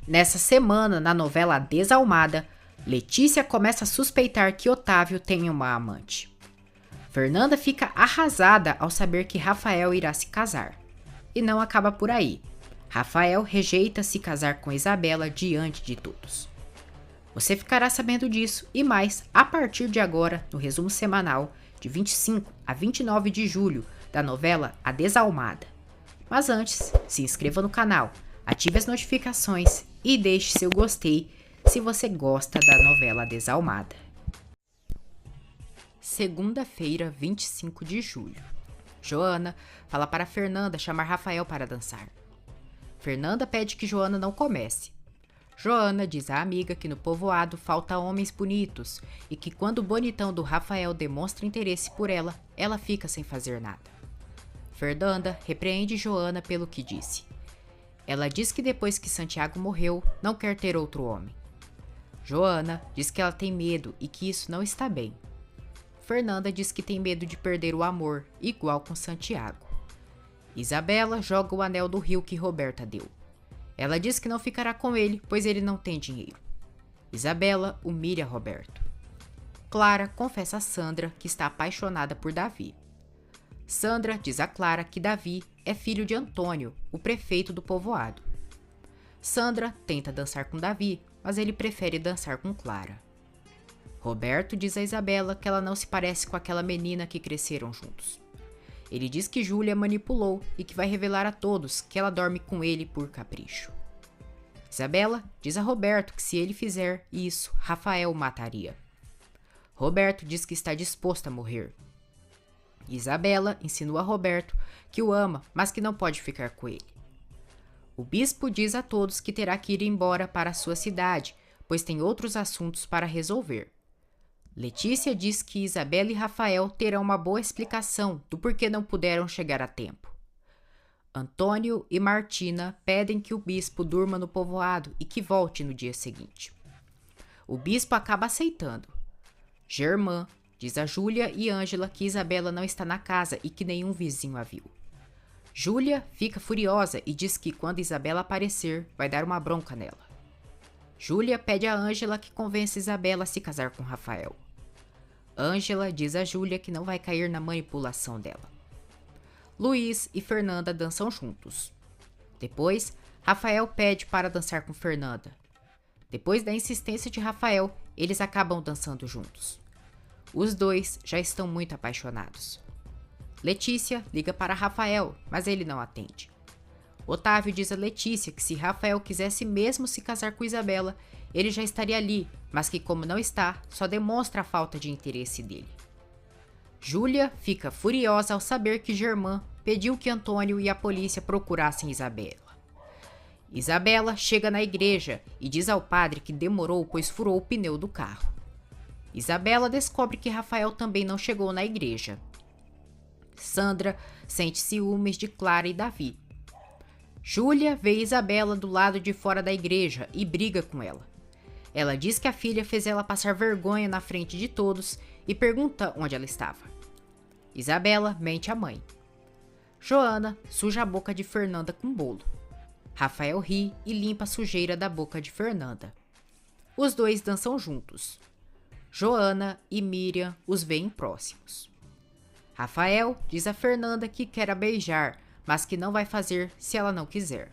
Nessa semana, na novela Desalmada, Letícia começa a suspeitar que Otávio tem uma amante. Fernanda fica arrasada ao saber que Rafael irá se casar. E não acaba por aí. Rafael rejeita se casar com Isabela diante de todos. Você ficará sabendo disso e mais a partir de agora no resumo semanal de 25 a 29 de julho da novela A Desalmada. Mas antes, se inscreva no canal, ative as notificações e deixe seu gostei se você gosta da novela Desalmada. Segunda-feira, 25 de julho. Joana fala para Fernanda chamar Rafael para dançar. Fernanda pede que Joana não comece. Joana diz à amiga que no povoado falta homens bonitos e que quando o bonitão do Rafael demonstra interesse por ela, ela fica sem fazer nada. Fernanda repreende Joana pelo que disse. Ela diz que depois que Santiago morreu, não quer ter outro homem. Joana diz que ela tem medo e que isso não está bem. Fernanda diz que tem medo de perder o amor, igual com Santiago. Isabela joga o anel do rio que Roberta deu. Ela diz que não ficará com ele, pois ele não tem dinheiro. Isabela humilha Roberto. Clara confessa a Sandra que está apaixonada por Davi. Sandra diz a Clara que Davi é filho de Antônio, o prefeito do povoado. Sandra tenta dançar com Davi, mas ele prefere dançar com Clara. Roberto diz a Isabela que ela não se parece com aquela menina que cresceram juntos. Ele diz que Júlia manipulou e que vai revelar a todos que ela dorme com ele por capricho. Isabela diz a Roberto que se ele fizer isso, Rafael o mataria. Roberto diz que está disposto a morrer. Isabela insinua a Roberto que o ama, mas que não pode ficar com ele. O bispo diz a todos que terá que ir embora para a sua cidade, pois tem outros assuntos para resolver. Letícia diz que Isabela e Rafael terão uma boa explicação do porquê não puderam chegar a tempo. Antônio e Martina pedem que o bispo durma no povoado e que volte no dia seguinte. O bispo acaba aceitando. Germã diz a Júlia e Ângela que Isabela não está na casa e que nenhum vizinho a viu. Júlia fica furiosa e diz que quando Isabela aparecer, vai dar uma bronca nela. Júlia pede a Ângela que convença Isabela a se casar com Rafael. Ângela diz a Júlia que não vai cair na manipulação dela. Luiz e Fernanda dançam juntos. Depois, Rafael pede para dançar com Fernanda. Depois da insistência de Rafael, eles acabam dançando juntos. Os dois já estão muito apaixonados. Letícia liga para Rafael, mas ele não atende. Otávio diz a Letícia que se Rafael quisesse mesmo se casar com Isabela, ele já estaria ali, mas que como não está, só demonstra a falta de interesse dele. Júlia fica furiosa ao saber que Germã pediu que Antônio e a polícia procurassem Isabela. Isabela chega na igreja e diz ao padre que demorou pois furou o pneu do carro. Isabela descobre que Rafael também não chegou na igreja. Sandra sente ciúmes de Clara e Davi. Júlia vê Isabela do lado de fora da igreja e briga com ela. Ela diz que a filha fez ela passar vergonha na frente de todos e pergunta onde ela estava. Isabela mente à mãe. Joana suja a boca de Fernanda com bolo. Rafael ri e limpa a sujeira da boca de Fernanda. Os dois dançam juntos. Joana e Miriam os veem próximos. Rafael diz a Fernanda que quer a beijar, mas que não vai fazer se ela não quiser.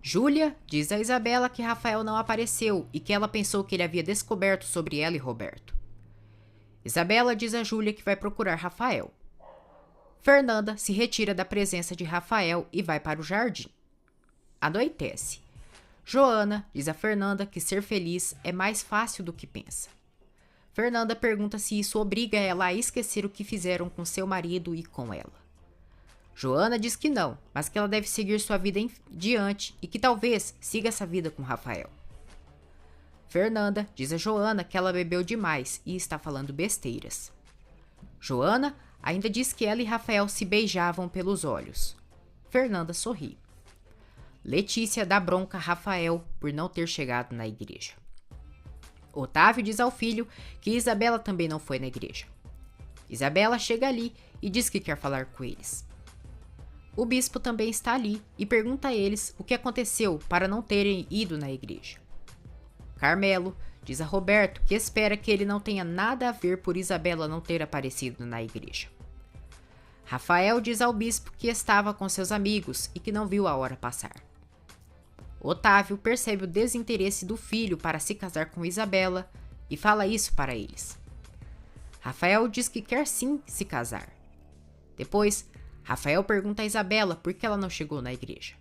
Júlia diz a Isabela que Rafael não apareceu e que ela pensou que ele havia descoberto sobre ela e Roberto. Isabela diz a Júlia que vai procurar Rafael. Fernanda se retira da presença de Rafael e vai para o jardim. Anoitece. Joana diz a Fernanda que ser feliz é mais fácil do que pensa. Fernanda pergunta se isso obriga ela a esquecer o que fizeram com seu marido e com ela. Joana diz que não, mas que ela deve seguir sua vida em diante e que talvez siga essa vida com Rafael. Fernanda diz a Joana que ela bebeu demais e está falando besteiras. Joana ainda diz que ela e Rafael se beijavam pelos olhos. Fernanda sorri. Letícia dá bronca a Rafael por não ter chegado na igreja. Otávio diz ao filho que Isabela também não foi na igreja. Isabela chega ali e diz que quer falar com eles. O bispo também está ali e pergunta a eles o que aconteceu para não terem ido na igreja. Carmelo diz a Roberto que espera que ele não tenha nada a ver por Isabela não ter aparecido na igreja. Rafael diz ao bispo que estava com seus amigos e que não viu a hora passar. Otávio percebe o desinteresse do filho para se casar com Isabela e fala isso para eles. Rafael diz que quer sim se casar. Depois, Rafael pergunta a Isabela por que ela não chegou na igreja.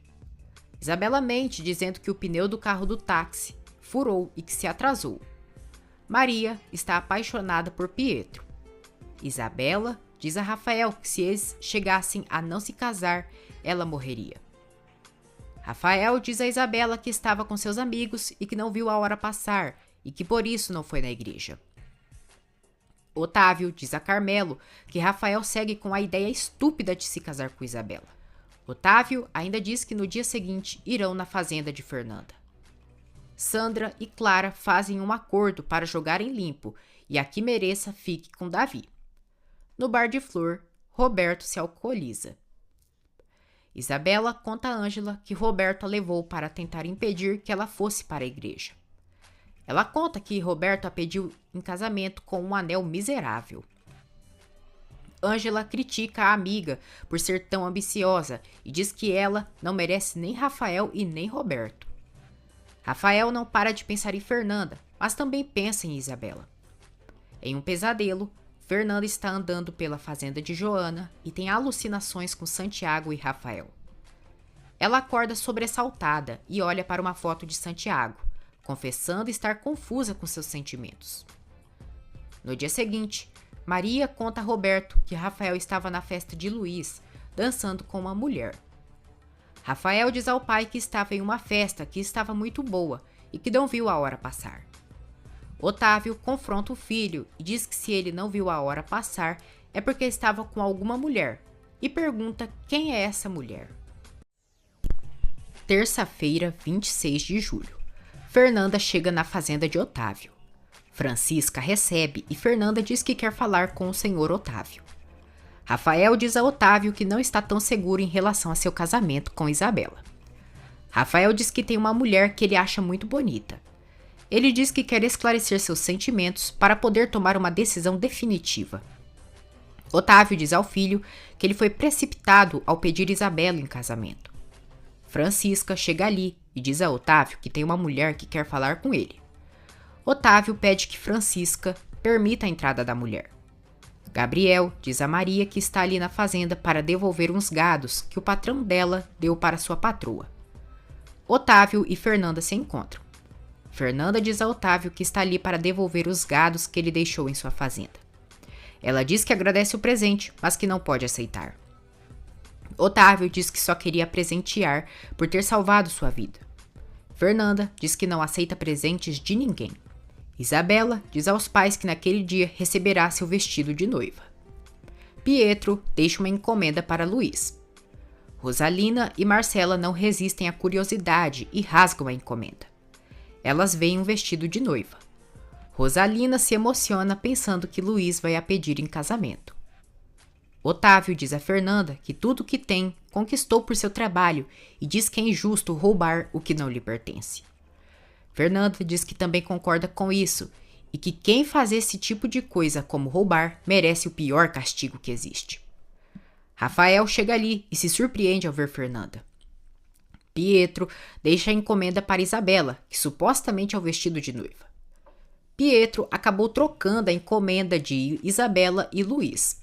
Isabela mente dizendo que o pneu do carro do táxi furou e que se atrasou. Maria está apaixonada por Pietro. Isabela diz a Rafael que se eles chegassem a não se casar, ela morreria. Rafael diz a Isabela que estava com seus amigos e que não viu a hora passar e que por isso não foi na igreja. Otávio diz a Carmelo que Rafael segue com a ideia estúpida de se casar com Isabela. Otávio ainda diz que no dia seguinte irão na fazenda de Fernanda. Sandra e Clara fazem um acordo para jogarem limpo e a que mereça fique com Davi. No bar de Flor, Roberto se alcooliza. Isabela conta a Ângela que Roberto a levou para tentar impedir que ela fosse para a igreja. Ela conta que Roberto a pediu em casamento com um anel miserável. Ângela critica a amiga por ser tão ambiciosa e diz que ela não merece nem Rafael e nem Roberto. Rafael não para de pensar em Fernanda, mas também pensa em Isabela. Em um pesadelo, Fernanda está andando pela fazenda de Joana e tem alucinações com Santiago e Rafael. Ela acorda sobressaltada e olha para uma foto de Santiago, confessando estar confusa com seus sentimentos. No dia seguinte, Maria conta a Roberto que Rafael estava na festa de Luiz, dançando com uma mulher. Rafael diz ao pai que estava em uma festa que estava muito boa e que não viu a hora passar. Otávio confronta o filho e diz que se ele não viu a hora passar é porque estava com alguma mulher e pergunta quem é essa mulher. Terça-feira, 26 de julho. Fernanda chega na fazenda de Otávio. Francisca recebe e Fernanda diz que quer falar com o senhor Otávio. Rafael diz a Otávio que não está tão seguro em relação a seu casamento com Isabela. Rafael diz que tem uma mulher que ele acha muito bonita. Ele diz que quer esclarecer seus sentimentos para poder tomar uma decisão definitiva. Otávio diz ao filho que ele foi precipitado ao pedir Isabela em casamento. Francisca chega ali e diz a Otávio que tem uma mulher que quer falar com ele. Otávio pede que Francisca permita a entrada da mulher. Gabriel diz a Maria que está ali na fazenda para devolver uns gados que o patrão dela deu para sua patroa. Otávio e Fernanda se encontram. Fernanda diz a Otávio que está ali para devolver os gados que ele deixou em sua fazenda. Ela diz que agradece o presente, mas que não pode aceitar. Otávio diz que só queria presentear por ter salvado sua vida. Fernanda diz que não aceita presentes de ninguém. Isabela diz aos pais que naquele dia receberá seu vestido de noiva. Pietro deixa uma encomenda para Luiz. Rosalina e Marcela não resistem à curiosidade e rasgam a encomenda. Elas veem um vestido de noiva. Rosalina se emociona pensando que Luiz vai a pedir em casamento. Otávio diz a Fernanda que tudo o que tem conquistou por seu trabalho e diz que é injusto roubar o que não lhe pertence. Fernanda diz que também concorda com isso e que quem faz esse tipo de coisa como roubar merece o pior castigo que existe. Rafael chega ali e se surpreende ao ver Fernanda. Pietro deixa a encomenda para Isabela, que supostamente é o vestido de noiva. Pietro acabou trocando a encomenda de Isabela e Luiz.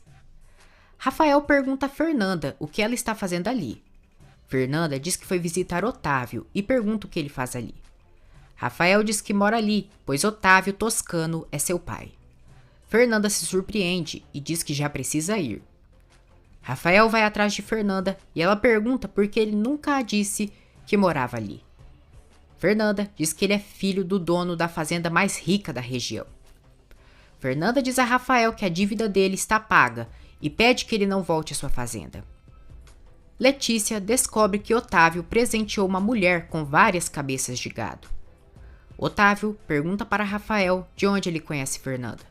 Rafael pergunta a Fernanda o que ela está fazendo ali. Fernanda diz que foi visitar Otávio e pergunta o que ele faz ali. Rafael diz que mora ali, pois Otávio Toscano é seu pai. Fernanda se surpreende e diz que já precisa ir. Rafael vai atrás de Fernanda e ela pergunta por que ele nunca a disse que morava ali. Fernanda diz que ele é filho do dono da fazenda mais rica da região. Fernanda diz a Rafael que a dívida dele está paga e pede que ele não volte à sua fazenda. Letícia descobre que Otávio presenteou uma mulher com várias cabeças de gado. Otávio pergunta para Rafael de onde ele conhece Fernanda.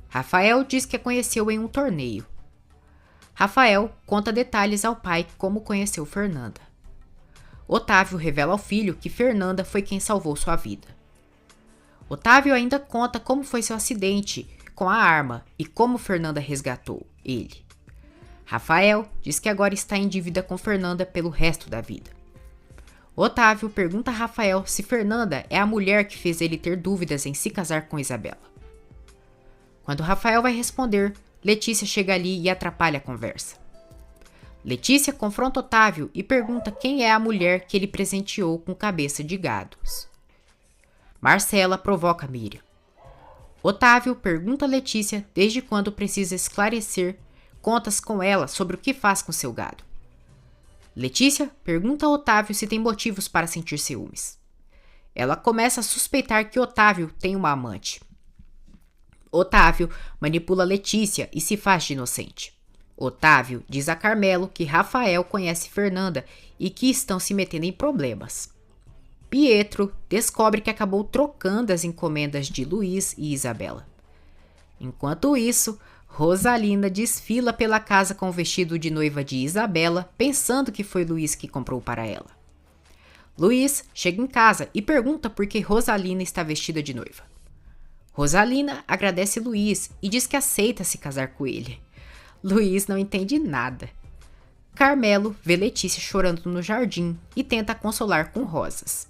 Rafael diz que a conheceu em um torneio. Rafael conta detalhes ao pai como conheceu Fernanda. Otávio revela ao filho que Fernanda foi quem salvou sua vida. Otávio ainda conta como foi seu acidente com a arma e como Fernanda resgatou ele. Rafael diz que agora está em dívida com Fernanda pelo resto da vida. Otávio pergunta a Rafael se Fernanda é a mulher que fez ele ter dúvidas em se casar com Isabela. Quando Rafael vai responder, Letícia chega ali e atrapalha a conversa. Letícia confronta Otávio e pergunta quem é a mulher que ele presenteou com cabeça de gados. Marcela provoca Miriam. Otávio pergunta a Letícia desde quando precisa esclarecer contas com ela sobre o que faz com seu gado. Letícia pergunta a Otávio se tem motivos para sentir ciúmes. Ela começa a suspeitar que Otávio tem uma amante. Otávio manipula Letícia e se faz de inocente. Otávio diz a Carmelo que Rafael conhece Fernanda e que estão se metendo em problemas. Pietro descobre que acabou trocando as encomendas de Luiz e Isabela. Enquanto isso, Rosalina desfila pela casa com o vestido de noiva de Isabela, pensando que foi Luiz que comprou para ela. Luiz chega em casa e pergunta por que Rosalina está vestida de noiva. Rosalina agradece Luiz e diz que aceita se casar com ele. Luiz não entende nada. Carmelo vê Letícia chorando no jardim e tenta consolar com rosas.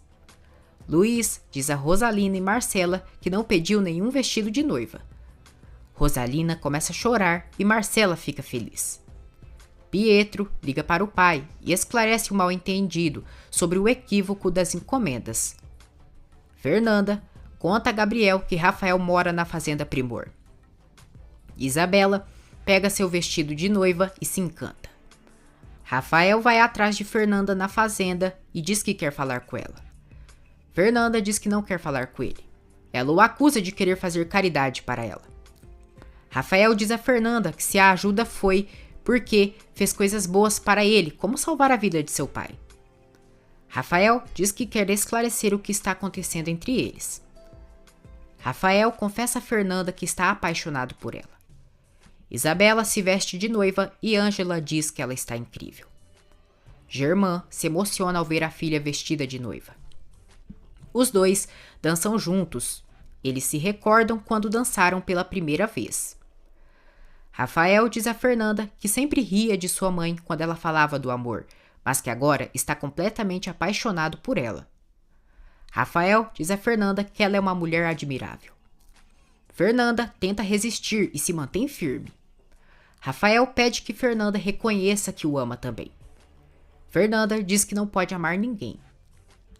Luiz diz a Rosalina e Marcela que não pediu nenhum vestido de noiva. Rosalina começa a chorar e Marcela fica feliz. Pietro liga para o pai e esclarece o mal-entendido sobre o equívoco das encomendas. Fernanda conta a Gabriel que Rafael mora na fazenda Primor. Isabela pega seu vestido de noiva e se encanta. Rafael vai atrás de Fernanda na fazenda e diz que quer falar com ela. Fernanda diz que não quer falar com ele. Ela o acusa de querer fazer caridade para ela. Rafael diz a Fernanda que se a ajuda foi porque fez coisas boas para ele, como salvar a vida de seu pai. Rafael diz que quer esclarecer o que está acontecendo entre eles. Rafael confessa a Fernanda que está apaixonado por ela. Isabela se veste de noiva e Ângela diz que ela está incrível. Germã se emociona ao ver a filha vestida de noiva. Os dois dançam juntos. Eles se recordam quando dançaram pela primeira vez. Rafael diz a Fernanda que sempre ria de sua mãe quando ela falava do amor, mas que agora está completamente apaixonado por ela. Rafael diz a Fernanda que ela é uma mulher admirável. Fernanda tenta resistir e se mantém firme. Rafael pede que Fernanda reconheça que o ama também. Fernanda diz que não pode amar ninguém.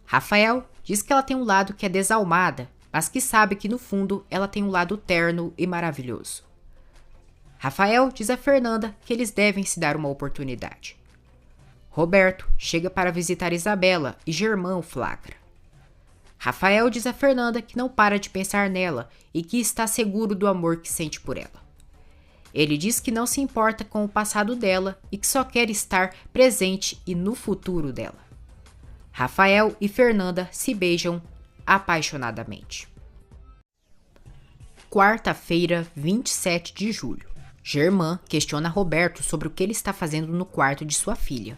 Rafael diz que ela tem um lado que é desalmada, mas que sabe que no fundo ela tem um lado terno e maravilhoso. Rafael diz a Fernanda que eles devem se dar uma oportunidade. Roberto chega para visitar Isabela e Germã o flagra. Rafael diz a Fernanda que não para de pensar nela e que está seguro do amor que sente por ela. Ele diz que não se importa com o passado dela e que só quer estar presente e no futuro dela. Rafael e Fernanda se beijam apaixonadamente. Quarta-feira, 27 de julho. Germã questiona Roberto sobre o que ele está fazendo no quarto de sua filha.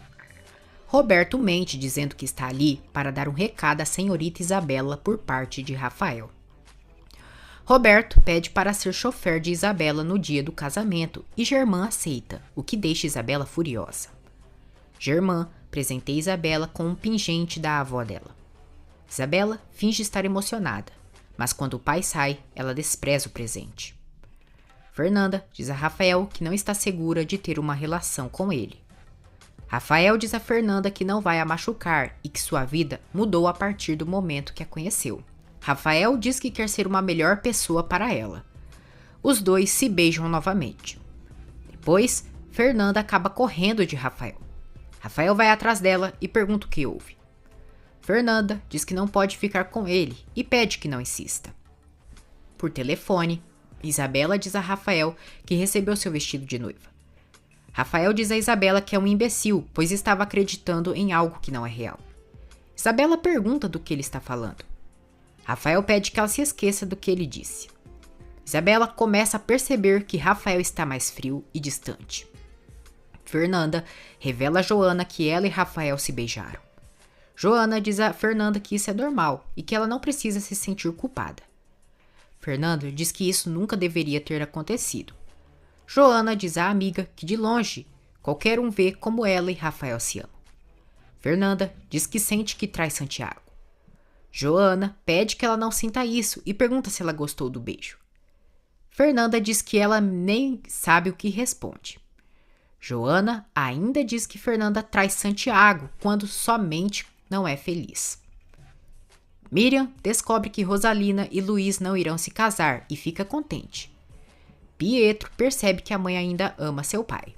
Roberto mente dizendo que está ali para dar um recado à senhorita Isabela por parte de Rafael. Roberto pede para ser chofer de Isabela no dia do casamento e Germã aceita, o que deixa Isabela furiosa. Germã presenteia Isabela com um pingente da avó dela. Isabela finge estar emocionada, mas quando o pai sai, ela despreza o presente. Fernanda diz a Rafael que não está segura de ter uma relação com ele. Rafael diz a Fernanda que não vai a machucar e que sua vida mudou a partir do momento que a conheceu. Rafael diz que quer ser uma melhor pessoa para ela. Os dois se beijam novamente. Depois, Fernanda acaba correndo de Rafael. Rafael vai atrás dela e pergunta o que houve. Fernanda diz que não pode ficar com ele e pede que não insista. Por telefone, Isabela diz a Rafael que recebeu seu vestido de noiva. Rafael diz a Isabela que é um imbecil, pois estava acreditando em algo que não é real. Isabela pergunta do que ele está falando. Rafael pede que ela se esqueça do que ele disse. Isabela começa a perceber que Rafael está mais frio e distante. Fernanda revela a Joana que ela e Rafael se beijaram. Joana diz a Fernanda que isso é normal e que ela não precisa se sentir culpada. Fernanda diz que isso nunca deveria ter acontecido. Joana diz à amiga que de longe qualquer um vê como ela e Rafael se amam. Fernanda diz que sente que trai Santiago. Joana pede que ela não sinta isso e pergunta se ela gostou do beijo. Fernanda diz que ela nem sabe o que responde. Joana ainda diz que Fernanda trai Santiago quando somente não é feliz. Miriam descobre que Rosalina e Luiz não irão se casar e fica contente. Pietro percebe que a mãe ainda ama seu pai.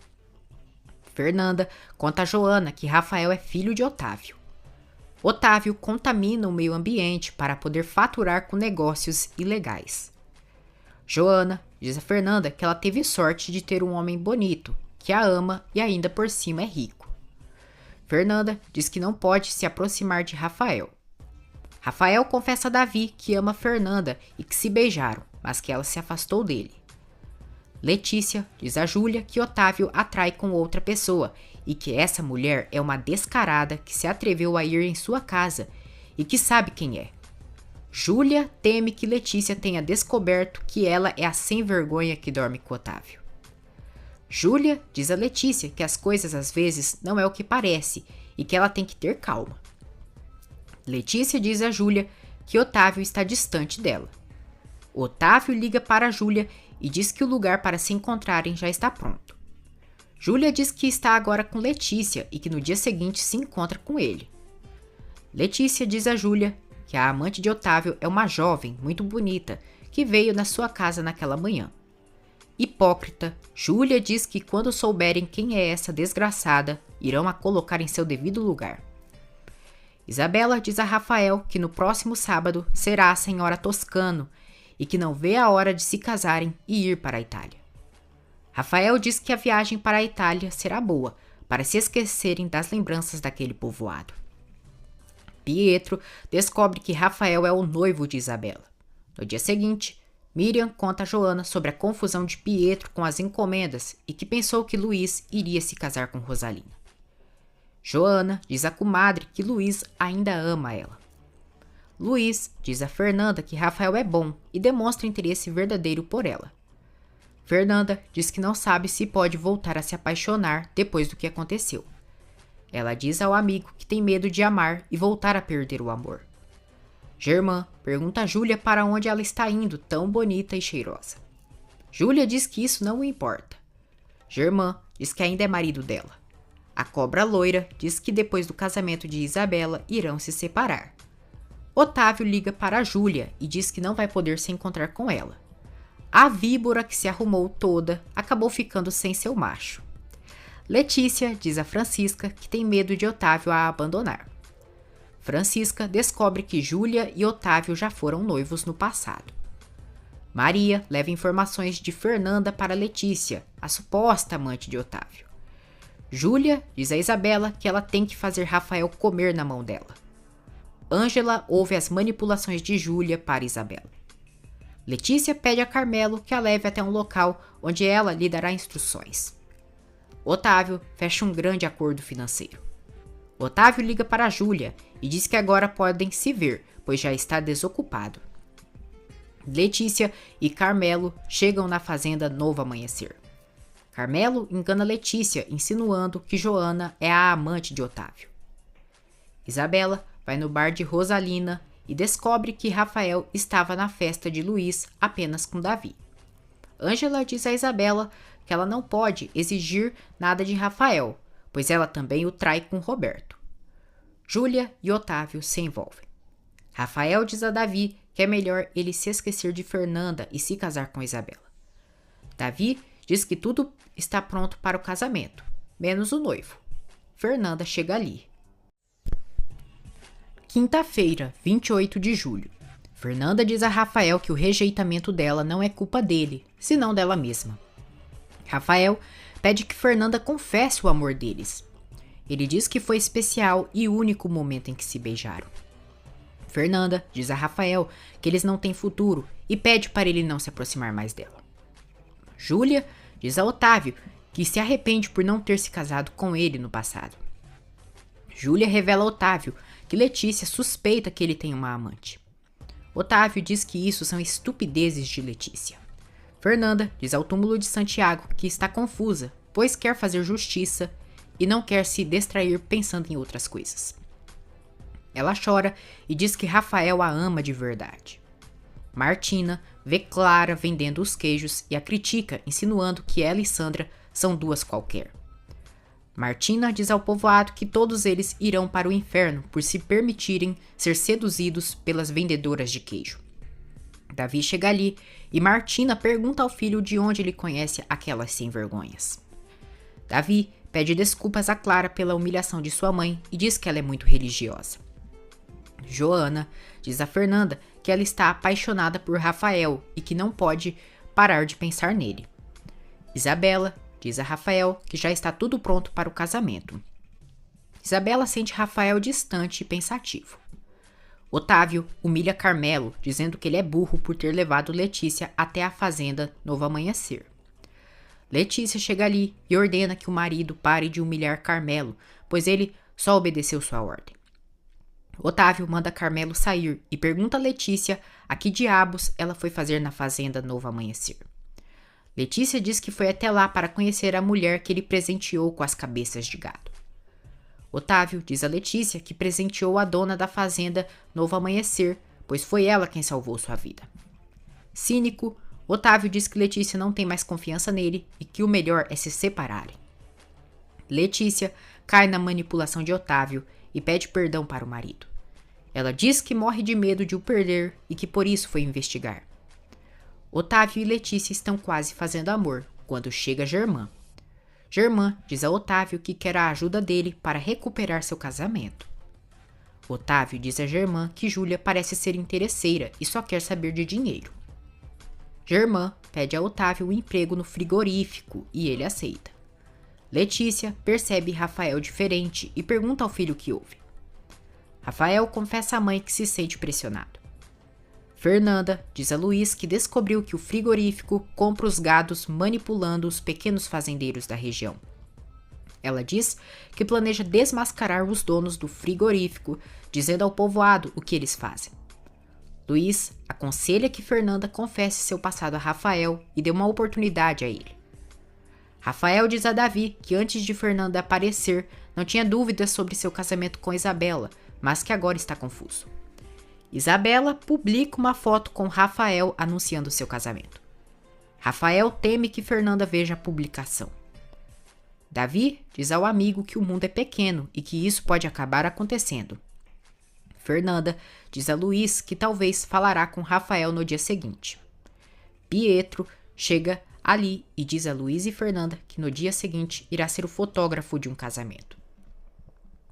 Fernanda conta a Joana que Rafael é filho de Otávio. Otávio contamina o meio ambiente para poder faturar com negócios ilegais. Joana diz a Fernanda que ela teve sorte de ter um homem bonito, que a ama e ainda por cima é rico. Fernanda diz que não pode se aproximar de Rafael. Rafael confessa a Davi que ama Fernanda e que se beijaram, mas que ela se afastou dele. Letícia diz a Júlia que Otávio atrai com outra pessoa e que essa mulher é uma descarada que se atreveu a ir em sua casa e que sabe quem é. Júlia teme que Letícia tenha descoberto que ela é a sem-vergonha que dorme com Otávio. Júlia diz a Letícia que as coisas às vezes não é o que parece e que ela tem que ter calma. Letícia diz a Júlia que Otávio está distante dela. Otávio liga para Júlia e diz que o lugar para se encontrarem já está pronto. Júlia diz que está agora com Letícia e que no dia seguinte se encontra com ele. Letícia diz a Júlia que a amante de Otávio é uma jovem muito bonita que veio na sua casa naquela manhã. Hipócrita, Júlia diz que quando souberem quem é essa desgraçada, irão a colocar em seu devido lugar. Isabela diz a Rafael que no próximo sábado será a senhora Toscano e que não vê a hora de se casarem e ir para a Itália. Rafael diz que a viagem para a Itália será boa, para se esquecerem das lembranças daquele povoado. Pietro descobre que Rafael é o noivo de Isabela. No dia seguinte, Miriam conta a Joana sobre a confusão de Pietro com as encomendas e que pensou que Luiz iria se casar com Rosalina. Joana diz à comadre que Luiz ainda ama ela. Luiz diz a Fernanda que Rafael é bom e demonstra interesse verdadeiro por ela. Fernanda diz que não sabe se pode voltar a se apaixonar depois do que aconteceu. Ela diz ao amigo que tem medo de amar e voltar a perder o amor. Germã pergunta a Júlia para onde ela está indo tão bonita e cheirosa. Júlia diz que isso não o importa. Germã diz que ainda é marido dela. A cobra loira diz que depois do casamento de Isabela irão se separar. Otávio liga para Júlia e diz que não vai poder se encontrar com ela. A víbora que se arrumou toda acabou ficando sem seu macho. Letícia diz a Francisca que tem medo de Otávio a abandonar. Francisca descobre que Júlia e Otávio já foram noivos no passado. Maria leva informações de Fernanda para Letícia, a suposta amante de Otávio. Júlia diz a Isabela que ela tem que fazer Rafael comer na mão dela. Ângela ouve as manipulações de Júlia para Isabela. Letícia pede a Carmelo que a leve até um local onde ela lhe dará instruções. Otávio fecha um grande acordo financeiro. Otávio liga para Júlia e diz que agora podem se ver, pois já está desocupado. Letícia e Carmelo chegam na fazenda Novo Amanhecer. Carmelo engana Letícia, insinuando que Joana é a amante de Otávio. Isabela vai no bar de Rosalina e descobre que Rafael estava na festa de Luiz apenas com Davi. Ângela diz a Isabela que ela não pode exigir nada de Rafael, pois ela também o trai com Roberto. Júlia e Otávio se envolvem. Rafael diz a Davi que é melhor ele se esquecer de Fernanda e se casar com Isabela. Davi diz que tudo está pronto para o casamento, menos o noivo. Fernanda chega ali. Quinta-feira, 28 de julho. Fernanda diz a Rafael que o rejeitamento dela não é culpa dele, senão dela mesma. Rafael pede que Fernanda confesse o amor deles. Ele diz que foi especial e único o momento em que se beijaram. Fernanda diz a Rafael que eles não têm futuro e pede para ele não se aproximar mais dela. Júlia diz a Otávio que se arrepende por não ter se casado com ele no passado. Júlia revela a Otávio que Letícia suspeita que ele tem uma amante. Otávio diz que isso são estupidezes de Letícia. Fernanda diz ao túmulo de Santiago que está confusa, pois quer fazer justiça e não quer se distrair pensando em outras coisas. Ela chora e diz que Rafael a ama de verdade. Martina vê Clara vendendo os queijos e a critica, insinuando que ela e Sandra são duas qualquer. Martina diz ao povoado que todos eles irão para o inferno por se permitirem ser seduzidos pelas vendedoras de queijo. Davi chega ali e Martina pergunta ao filho de onde ele conhece aquelas sem-vergonhas. Davi pede desculpas a Clara pela humilhação de sua mãe e diz que ela é muito religiosa. Joana diz a Fernanda que ela está apaixonada por Rafael e que não pode parar de pensar nele. Isabela diz a Rafael que já está tudo pronto para o casamento. Isabela sente Rafael distante e pensativo. Otávio humilha Carmelo, dizendo que ele é burro por ter levado Letícia até a fazenda Novo Amanhecer. Letícia chega ali e ordena que o marido pare de humilhar Carmelo, pois ele só obedeceu sua ordem. Otávio manda Carmelo sair e pergunta a Letícia a que diabos ela foi fazer na fazenda Novo Amanhecer. Letícia diz que foi até lá para conhecer a mulher que ele presenteou com as cabeças de gado. Otávio diz a Letícia que presenteou a dona da fazenda Novo Amanhecer, pois foi ela quem salvou sua vida. Cínico, Otávio diz que Letícia não tem mais confiança nele e que o melhor é se separarem. Letícia cai na manipulação de Otávio e pede perdão para o marido. Ela diz que morre de medo de o perder e que por isso foi investigar. Otávio e Letícia estão quase fazendo amor, quando chega Germã. Germã diz a Otávio que quer a ajuda dele para recuperar seu casamento. Otávio diz a Germã que Júlia parece ser interesseira e só quer saber de dinheiro. Germã pede a Otávio um emprego no frigorífico e ele aceita. Letícia percebe Rafael diferente e pergunta ao filho o que houve. Rafael confessa à mãe que se sente pressionado. Fernanda diz a Luiz que descobriu que o frigorífico compra os gados manipulando os pequenos fazendeiros da região. Ela diz que planeja desmascarar os donos do frigorífico, dizendo ao povoado o que eles fazem. Luiz aconselha que Fernanda confesse seu passado a Rafael e dê uma oportunidade a ele. Rafael diz a Davi que antes de Fernanda aparecer, não tinha dúvidas sobre seu casamento com Isabela, mas que agora está confuso. Isabela publica uma foto com Rafael anunciando seu casamento. Rafael teme que Fernanda veja a publicação. Davi diz ao amigo que o mundo é pequeno e que isso pode acabar acontecendo. Fernanda diz a Luiz que talvez falará com Rafael no dia seguinte. Pietro chega ali e diz a Luiz e Fernanda que no dia seguinte irá ser o fotógrafo de um casamento.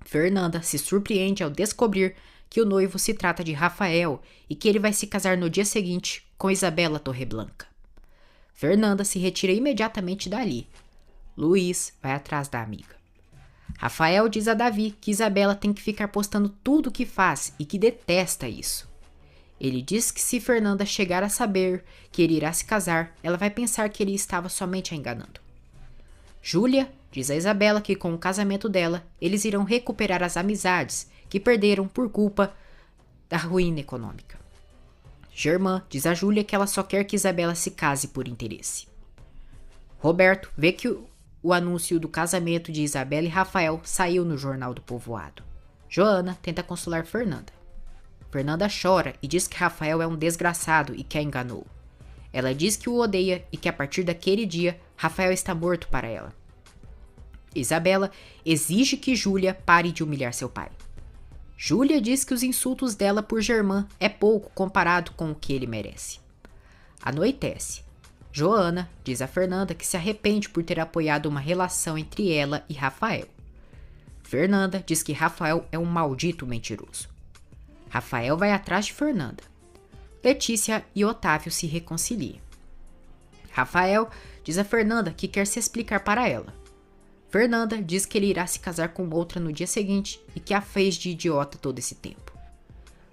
Fernanda se surpreende ao descobrir que o noivo se trata de Rafael e que ele vai se casar no dia seguinte com Isabela Torreblanca. Fernanda se retira imediatamente dali. Luiz vai atrás da amiga. Rafael diz a Davi que Isabela tem que ficar postando tudo o que faz e que detesta isso. Ele diz que se Fernanda chegar a saber que ele irá se casar, ela vai pensar que ele estava somente a enganando. Júlia diz a Isabela que com o casamento dela, eles irão recuperar as amizades que perderam por culpa da ruína econômica. Germã diz a Júlia que ela só quer que Isabela se case por interesse. Roberto vê que o anúncio do casamento de Isabela e Rafael saiu no jornal do povoado. Joana tenta consolar Fernanda. Fernanda chora e diz que Rafael é um desgraçado e que a enganou. Ela diz que o odeia e que a partir daquele dia, Rafael está morto para ela. Isabela exige que Júlia pare de humilhar seu pai. Júlia diz que os insultos dela por Germã é pouco comparado com o que ele merece. Anoitece. Joana diz a Fernanda que se arrepende por ter apoiado uma relação entre ela e Rafael. Fernanda diz que Rafael é um maldito mentiroso. Rafael vai atrás de Fernanda. Letícia e Otávio se reconciliam. Rafael diz a Fernanda que quer se explicar para ela. Fernanda diz que ele irá se casar com outra no dia seguinte e que a fez de idiota todo esse tempo.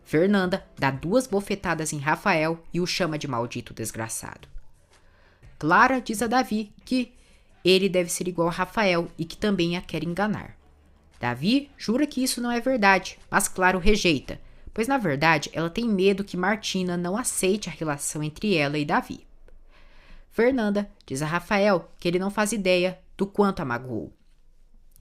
Fernanda dá 2 bofetadas em Rafael e o chama de maldito desgraçado. Clara diz a Davi que ele deve ser igual a Rafael e que também a quer enganar. Davi jura que isso não é verdade, mas Claro rejeita, pois na verdade ela tem medo que Martina não aceite a relação entre ela e Davi. Fernanda diz a Rafael que ele não faz ideia do quanto a magoou.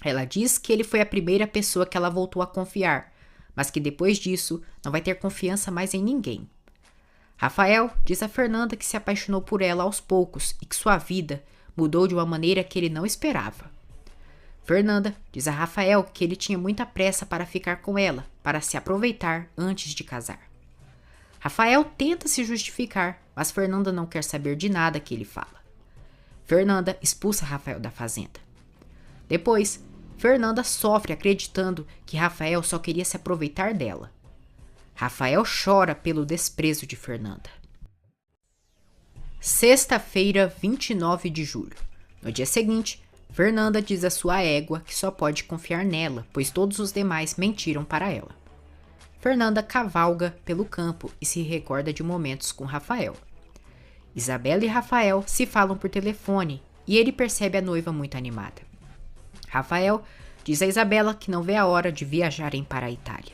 Ela diz que ele foi a primeira pessoa que ela voltou a confiar, mas que depois disso não vai ter confiança mais em ninguém. Rafael diz a Fernanda que se apaixonou por ela aos poucos e que sua vida mudou de uma maneira que ele não esperava. Fernanda diz a Rafael que ele tinha muita pressa para ficar com ela, para se aproveitar antes de casar. Rafael tenta se justificar, mas Fernanda não quer saber de nada que ele fala. Fernanda expulsa Rafael da fazenda. Depois, Fernanda sofre acreditando que Rafael só queria se aproveitar dela. Rafael chora pelo desprezo de Fernanda. Sexta-feira, 29 de julho. No dia seguinte, Fernanda diz à sua égua que só pode confiar nela, pois todos os demais mentiram para ela. Fernanda cavalga pelo campo e se recorda de momentos com Rafael. Isabela e Rafael se falam por telefone e ele percebe a noiva muito animada. Rafael diz a Isabela que não vê a hora de viajarem para a Itália.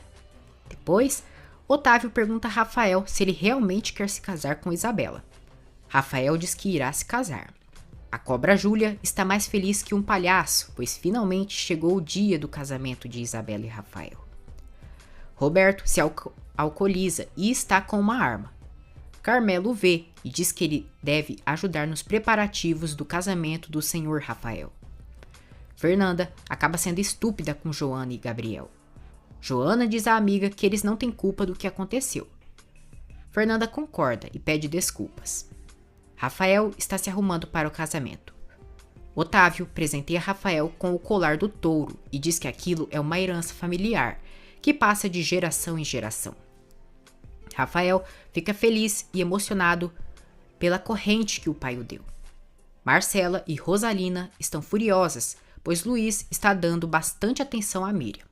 Depois, Otávio pergunta a Rafael se ele realmente quer se casar com Isabela. Rafael diz que irá se casar. A cobra Júlia está mais feliz que um palhaço, pois finalmente chegou o dia do casamento de Isabela e Rafael. Roberto se alcooliza e está com uma arma. Carmelo vê e diz que ele deve ajudar nos preparativos do casamento do senhor Rafael. Fernanda acaba sendo estúpida com Joana e Gabriel. Joana diz à amiga que eles não têm culpa do que aconteceu. Fernanda concorda e pede desculpas. Rafael está se arrumando para o casamento. Otávio presenteia Rafael com o colar do touro e diz que aquilo é uma herança familiar, que passa de geração em geração. Rafael fica feliz e emocionado pela corrente que o pai o deu. Marcela e Rosalina estão furiosas, pois Luiz está dando bastante atenção a Miriam.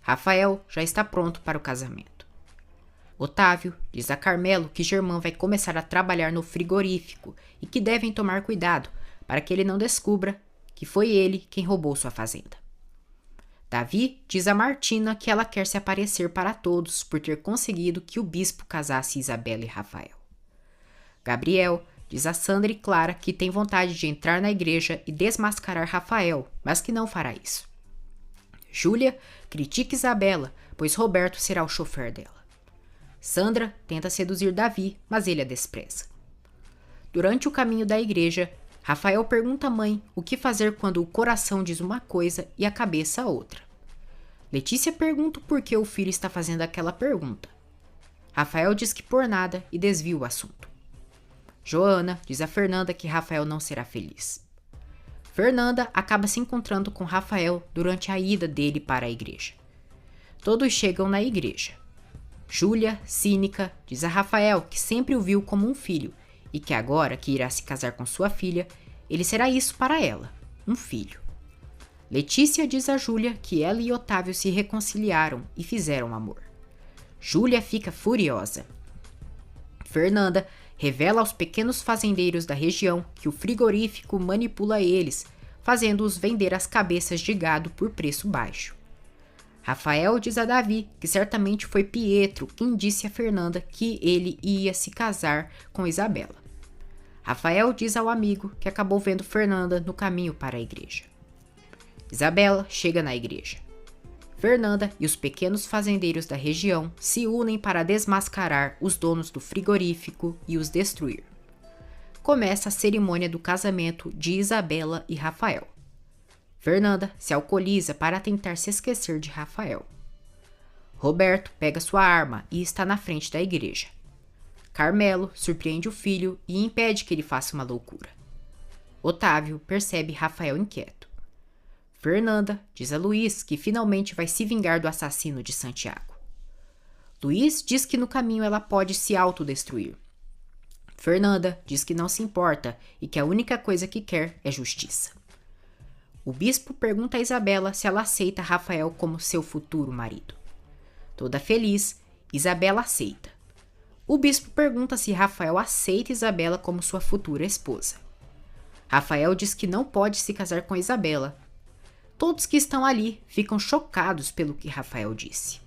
Rafael já está pronto para o casamento. Otávio diz a Carmelo que Germán vai começar a trabalhar no frigorífico e que devem tomar cuidado para que ele não descubra que foi ele quem roubou sua fazenda. Davi diz a Martina que ela quer se aparecer para todos por ter conseguido que o bispo casasse Isabela e Rafael. Gabriel diz a Sandra e Clara que tem vontade de entrar na igreja e desmascarar Rafael, mas que não fará isso. Júlia critica Isabela, pois Roberto será o chofer dela. Sandra tenta seduzir Davi, mas ele a despreza. Durante o caminho da igreja, Rafael pergunta à mãe o que fazer quando o coração diz uma coisa e a cabeça outra. Letícia pergunta por que o filho está fazendo aquela pergunta. Rafael diz que por nada e desvia o assunto. Joana diz a Fernanda que Rafael não será feliz. Fernanda acaba se encontrando com Rafael durante a ida dele para a igreja. Todos chegam na igreja. Júlia, cínica, diz a Rafael que sempre o viu como um filho e que agora que irá se casar com sua filha, ele será isso para ela, um filho. Letícia diz a Júlia que ela e Otávio se reconciliaram e fizeram amor. Júlia fica furiosa. Fernanda revela aos pequenos fazendeiros da região que o frigorífico manipula eles, fazendo-os vender as cabeças de gado por preço baixo. Rafael diz a Davi que certamente foi Pietro quem disse a Fernanda que ele ia se casar com Isabela. Rafael diz ao amigo que acabou vendo Fernanda no caminho para a igreja. Isabela chega na igreja. Fernanda e os pequenos fazendeiros da região se unem para desmascarar os donos do frigorífico e os destruir. Começa a cerimônia do casamento de Isabela e Rafael. Fernanda se alcooliza para tentar se esquecer de Rafael. Roberto pega sua arma e está na frente da igreja. Carmelo surpreende o filho e impede que ele faça uma loucura. Otávio percebe Rafael inquieto. Fernanda diz a Luiz que finalmente vai se vingar do assassino de Santiago. Luiz diz que no caminho ela pode se autodestruir. Fernanda diz que não se importa e que a única coisa que quer é justiça. O bispo pergunta a Isabela se ela aceita Rafael como seu futuro marido. Toda feliz, Isabela aceita. O bispo pergunta se Rafael aceita Isabela como sua futura esposa. Rafael diz que não pode se casar com Isabela. Todos que estão ali ficam chocados pelo que Rafael disse.